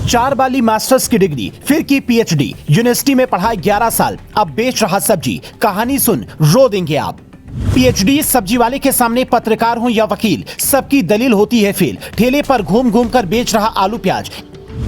4 वाली मास्टर्स की डिग्री, फिर की पीएचडी, यूनिवर्सिटी में पढ़ा 11 साल, अब बेच रहा सब्जी। कहानी सुन रो देंगे आप। पीएचडी सब्जी वाले के सामने पत्रकार हो या वकील, सबकी दलील होती है फेल। ठेले पर घूम घूम कर बेच रहा आलू प्याज।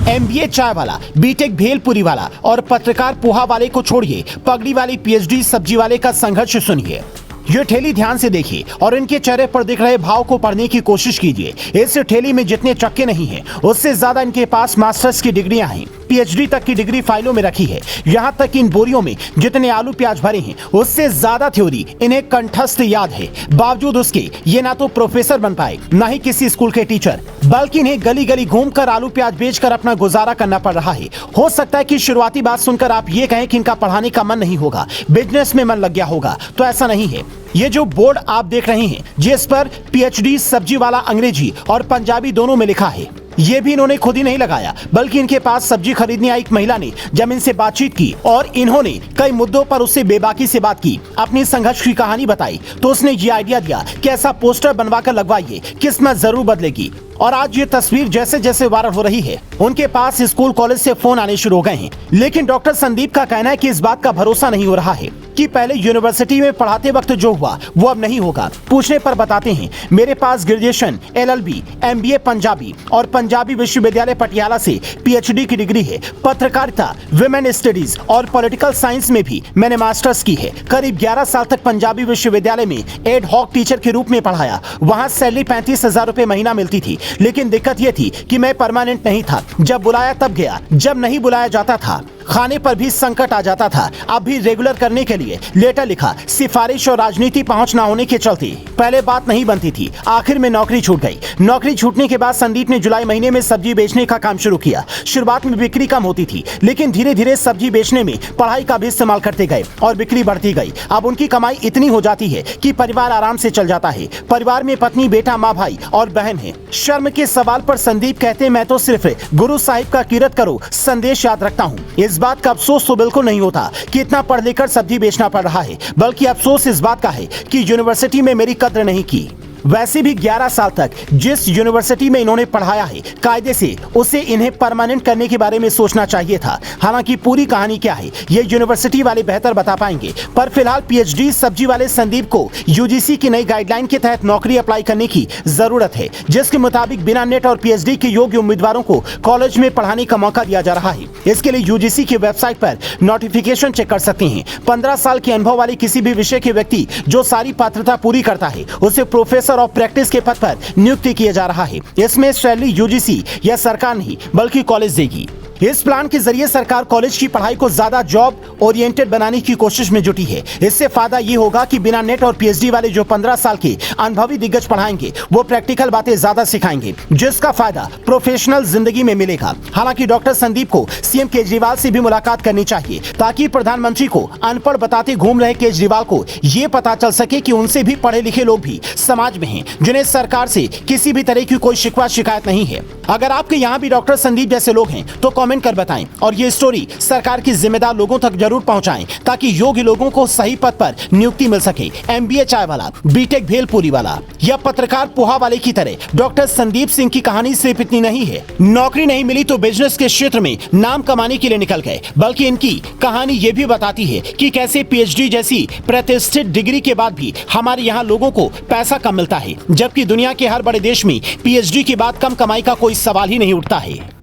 एमबीए चाय वाला, बीटेक भेलपुरी वाला और पत्रकार पोहा वाले को छोड़िए, पगड़ी वाली पीएचडी सब्जी वाले का संघर्ष सुनिए। ये ठेली ध्यान से देखिए और इनके चेहरे पर दिख रहे भाव को पढ़ने की कोशिश कीजिए। इस ठेली में जितने चक्के नहीं हैं, उससे ज्यादा इनके पास मास्टर्स की डिग्रियां हैं। पीएचडी तक की डिग्री फाइलों में रखी है। यहाँ तक कि इन बोरियों में जितने आलू प्याज भरे हैं, उससे ज्यादा थ्योरी इन्हें कंठस्थ याद है। बावजूद उसके ये ना तो प्रोफेसर बन पाए, ना ही किसी स्कूल के टीचर, बल्कि इन्हें गली गली घूमकर आलू प्याज बेचकर अपना गुजारा करना पड़ रहा है। हो सकता है कि शुरुआती बात सुनकर आप ये कहें कि इनका पढ़ाने का मन नहीं होगा, बिजनेस में मन लग गया होगा, तो ऐसा नहीं है। ये जो बोर्ड आप देख रहे हैं, जिस पर पीएचडी सब्जी वाला अंग्रेजी और पंजाबी दोनों में लिखा है, ये भी इन्होंने खुद ही नहीं लगाया, बल्कि इनके पास सब्जी खरीदने आई एक महिला ने जब इनसे बातचीत की और इन्होंने कई मुद्दों पर उससे बेबाकी से बात की, अपनी संघर्ष की कहानी बताई, तो उसने ये आइडिया दिया कि ऐसा पोस्टर बनवाकर लगवाइए, किस्मत जरूर बदलेगी। और आज ये तस्वीर जैसे जैसे वायरल हो रही है, उनके पास स्कूल कॉलेज से फोन आने शुरू हो गए हैं। लेकिन डॉक्टर संदीप का कहना है कि इस बात का भरोसा नहीं हो रहा है कि पहले यूनिवर्सिटी में पढ़ाते वक्त जो हुआ वो अब नहीं होगा। पूछने पर बताते हैं, मेरे पास ग्रेजुएशन, एलएलबी, एमबीए पंजाबी और पंजाबी विश्वविद्यालय पटियाला से पीएचडी की डिग्री है। पत्रकारिता, विमेन स्टडीज और पॉलिटिकल साइंस में भी मैंने मास्टर्स की है। करीब 11 साल तक पंजाबी विश्वविद्यालय में एड हॉक टीचर के रूप में पढ़ाया। वहाँ सैलरी 35,000 रुपए महीना मिलती थी, लेकिन दिक्कत यह थी कि मैं परमानेंट नहीं था। जब बुलाया तब गया, जब नहीं बुलाया जाता था, खाने पर भी संकट आ जाता था। अब भी रेगुलर करने के लिए लेटर लिखा, सिफारिश और राजनीति पहुंच न होने के चलते पहले बात नहीं बनती थी। आखिर में नौकरी छूट गई। नौकरी छूटने के बाद संदीप ने जुलाई महीने में सब्जी बेचने का काम शुरू किया। शुरुआत में बिक्री कम होती थी, लेकिन धीरे धीरे सब्जी बेचने में पढ़ाई का भी इस्तेमाल करते गए और बिक्री बढ़ती गई। अब उनकी कमाई इतनी हो जाती है कि परिवार आराम से चल जाता है। परिवार में पत्नी, बेटा, माँ, भाई और बहन है। शर्म के सवाल पर संदीप कहते, मैं तो सिर्फ गुरु साहिब का कीरत करो संदेश याद रखता हूँ। इस बात का अफसोस तो बिल्कुल नहीं होता कि इतना पढ़ लिखकर सब्जी बेचना पड़ रहा है, बल्कि अफसोस इस बात का है कि यूनिवर्सिटी में मेरी कद्र नहीं की। वैसे भी 11 साल तक जिस यूनिवर्सिटी में इन्होंने पढ़ाया है, कायदे से उसे इन्हें परमानेंट करने के बारे में सोचना चाहिए था। हालांकि पूरी कहानी क्या है ये यूनिवर्सिटी वाले बेहतर बता पाएंगे, पर फिलहाल पीएचडी सब्जी वाले संदीप को यूजीसी की नई गाइडलाइन के तहत नौकरी अप्लाई करने की जरूरत है, जिसके मुताबिक बिना नेट और पीएचडी के योग्य उम्मीदवारों को कॉलेज में पढ़ाने का मौका दिया जा रहा है। इसके लिए यूजीसी की वेबसाइट पर नोटिफिकेशन चेक कर सकते हैं। 15 साल के अनुभव वाले किसी भी विषय के व्यक्ति जो सारी पात्रता पूरी करता है, उसे प्रोफेसर और प्रैक्टिस के पद पर नियुक्ति किया जा रहा है। इसमें सैलरी यूजीसी या सरकार नहीं, बल्कि कॉलेज देगी। इस प्लान के जरिए सरकार कॉलेज की पढ़ाई को ज्यादा जॉब ओरिएंटेड बनाने की कोशिश में जुटी है। इससे फायदा ये होगा कि बिना नेट और पीएचडी वाले जो 15 साल के अनुभवी दिग्गज पढ़ाएंगे, वो प्रैक्टिकल बातें ज्यादा सिखाएंगे, जिसका फायदा प्रोफेशनल जिंदगी में मिलेगा। हालांकि डॉक्टर संदीप को सीएम केजरीवाल से भी मुलाकात करनी चाहिए, ताकि प्रधानमंत्री को अनपढ़ बताते घूम रहे केजरीवाल को ये पता चल सके कि उनसे भी पढ़े लिखे लोग भी समाज में हैं, जिन्हें सरकार से किसी भी तरह की कोई शिकवा शिकायत नहीं है। अगर आपके यहाँ भी डॉक्टर संदीप जैसे लोग हैं तो कमेंट कर बताएं और ये स्टोरी सरकार की जिम्मेदार लोगों तक जरूर पहुंचाएं, ताकि योग्य लोगों को सही पद पर नियुक्ति मिल सके। एमबीए चाय वाला, बीटेक भेलपुरी वाला या पत्रकार पोहा वाले की तरह डॉक्टर संदीप सिंह की कहानी सिर्फ इतनी नहीं है। नौकरी नहीं मिली तो बिजनेस के क्षेत्र में नाम कमाने के लिए निकल गए, बल्कि इनकी कहानी ये भी बताती है कि कैसे पीएचडी जैसी प्रतिष्ठित डिग्री के बाद भी हमारे यहाँ लोगों को पैसा कम मिलता है, जबकि दुनिया के हर बड़े देश में पीएचडी के बाद कम कमाई का कोई सवाल ही नहीं उठता है।